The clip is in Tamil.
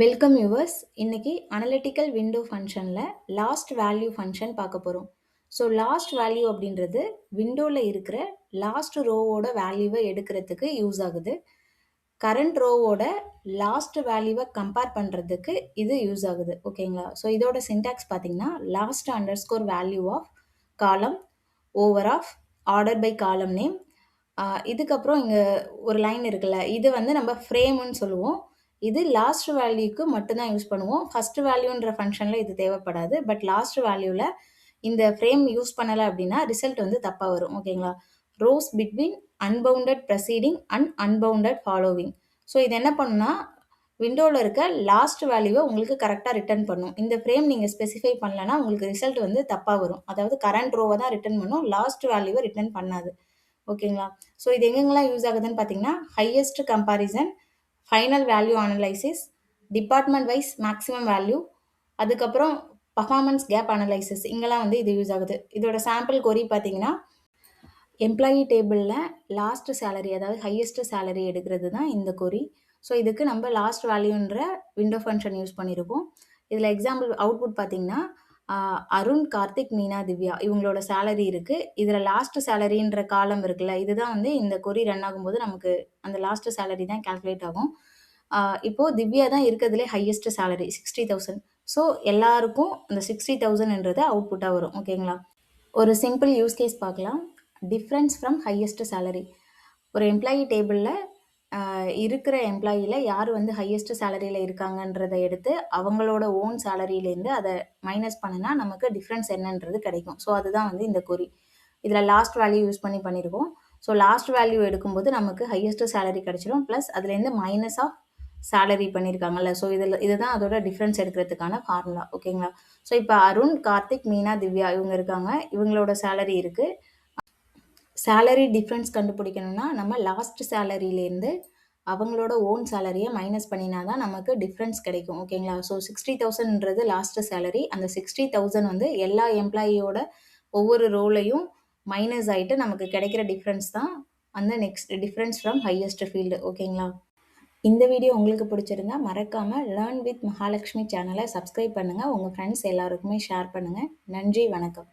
Welcome viewers. இன்னைக்கு அனலிட்டிக்கல் விண்டோ ஃபங்க்ஷனில் லாஸ்ட் வேல்யூ ஃபங்க்ஷன் பார்க்க போகிறோம். ஸோ லாஸ்ட் வேல்யூ அப்படின்றது விண்டோவில் இருக்கிற லாஸ்ட் ரோவோட வேல்யூவை எடுக்கிறதுக்கு யூஸ் ஆகுது. கரண்ட் ரோவோட லாஸ்ட் வேல்யூவை கம்பேர் பண்ணுறதுக்கு இது யூஸ் ஆகுது. ஓகேங்களா? ஸோ இதோட சின்டாக்ஸ் பார்த்தீங்கன்னா last underscore value of column over of order by column name. இதுக்கப்புறம் இங்கே ஒரு லைன் இருக்குல்ல, இது வந்து நம்ம ஃப்ரேம்னு சொல்லுவோம். இது லாஸ்ட் வேல்யூக்கு மட்டும்தான் யூஸ் பண்ணுவோம். ஃபர்ஸ்ட் வேல்யூன்ற ஃபங்க்ஷனில் இது தேவைப்படாது. பட் லாஸ்ட் வேல்யூவில் இந்த ஃப்ரேம் யூஸ் பண்ணலை அப்படின்னா ரிசல்ட் வந்து தப்பாக வரும். ஓகேங்களா? Rose between unbounded proceeding and unbounded following. So இது என்ன பண்ணுன்னா விண்டோவில் இருக்க லாஸ்ட் வேல்யூவை உங்களுக்கு கரெக்டாக ரிட்டர்ன் பண்ணும். இந்த ஃப்ரேம் நீங்கள் ஸ்பெசிஃபை பண்ணலன்னா உங்களுக்கு ரிசல்ட் வந்து தப்பாக வரும். அதாவது கரண்ட் ரோவை தான் ரிட்டர்ன் பண்ணும், லாஸ்ட் வேல்யூவை ரிட்டர்ன் பண்ணாது. ஓகேங்களா? ஸோ இது எங்கெங்கெல்லாம் யூஸ் ஆகுதுன்னு பார்த்தீங்கன்னா highest comparison, final value analysis, department wise maximum value, அதுக்கப்புறம் பர்ஃபார்மன்ஸ் கேப் அனலைசிஸ், இங்கெல்லாம் வந்து இது யூஸ் ஆகுது. இதோட சாம்பிள் கொரி பார்த்தீங்கன்னா எம்ப்ளாயி டேபிளில் லாஸ்ட் சேலரி, அதாவது ஹையஸ்ட் சேலரி எடுக்கிறது தான் இந்த கொரி. ஸோ இதுக்கு நம்ம லாஸ்ட் வேல்யூன்ற விண்டோ ஃபங்க்ஷன் யூஸ் பண்ணியிருக்கோம். இதில் எக்ஸாம்பிள் அவுட்புட் பார்த்தீங்கன்னா அருண், கார்த்திக், மீனா, திவ்யா இவங்களோட சேலரி இருக்குது. இதில் லாஸ்ட் சேலரின்ற காலம் இருக்குல்ல, இதுதான் வந்து இந்த கொரி ரன் ஆகும்போது நமக்கு அந்த லாஸ்ட் சேலரி தான் கால்குலேட் ஆகும். இப்போது திவ்யா தான் இருக்கிறதுலே ஹையஸ்ட் சேலரி 60,000. ஸோ எல்லாருக்கும் அந்த 60,000ன்றது அவுட்புட்டாக வரும். ஓகேங்களா? ஒரு சிம்பிள் யூஸ் கேஸ் பார்க்கலாம். Difference from highest salary. ஒரு எம்ப்ளாயி டேபிளில் இருக்கிற எம்ப்ளாயியில் யார் வந்து ஹையஸ்ட் சேலரியில் இருக்காங்கன்றதை எடுத்து அவங்களோட ஓன் சேலரியிலேருந்து அதை மைனஸ் பண்ணினா நமக்கு டிஃப்ரென்ஸ் என்னன்றது கிடைக்கும். ஸோ அதுதான் வந்து இந்த கொரி. இதில் லாஸ்ட் வேல்யூ யூஸ் பண்ணி பண்ணியிருக்கோம். ஸோ லாஸ்ட் வேல்யூ எடுக்கும்போது நமக்கு ஹையஸ்ட் சேலரி கிடைச்சிடும். ப்ளஸ் அதுலேருந்து மைனஸ் ஆஃப் சேலரி பண்ணியிருக்காங்கல்ல, ஸோ இதுதான் அதோட டிஃப்ரென்ஸ் எடுக்கிறதுக்கான ஃபார்முலா. ஓகேங்களா? ஸோ இப்போ அருண், கார்த்திக், மீனா, திவ்யா இவங்க இருக்காங்க. இவங்களோட சேலரி இருக்குது. சேலரி டிஃப்ரென்ஸ் கண்டுபிடிக்கணும்னா நம்ம லாஸ்ட் சேலரியிலேருந்து அவங்களோட ஓன் சேலரியை மைனஸ் பண்ணினா தான் நமக்கு டிஃப்ரென்ஸ் கிடைக்கும். ஓகேங்களா? ஸோ 60,000ன்றது லாஸ்ட் சேலரி. அந்த 60,000 வந்து எல்லா எம்ப்ளாயியோட ஒவ்வொரு ரோலையும் மைனஸ் ஆகிட்டு நமக்கு கிடைக்கிற டிஃப்ரென்ஸ் தான் அந்த next difference from highest field. ஓகேங்களா? இந்த வீடியோ உங்களுக்கு பிடிச்சிருந்தா மறக்காமல் லேர்ன் வித் மகாலட்சுமி சேனலை சப்ஸ்கிரைப் பண்ணுங்கள். உங்கள் ஃப்ரெண்ட்ஸ் எல்லாருக்குமே ஷேர் பண்ணுங்கள். நன்றி, வணக்கம்.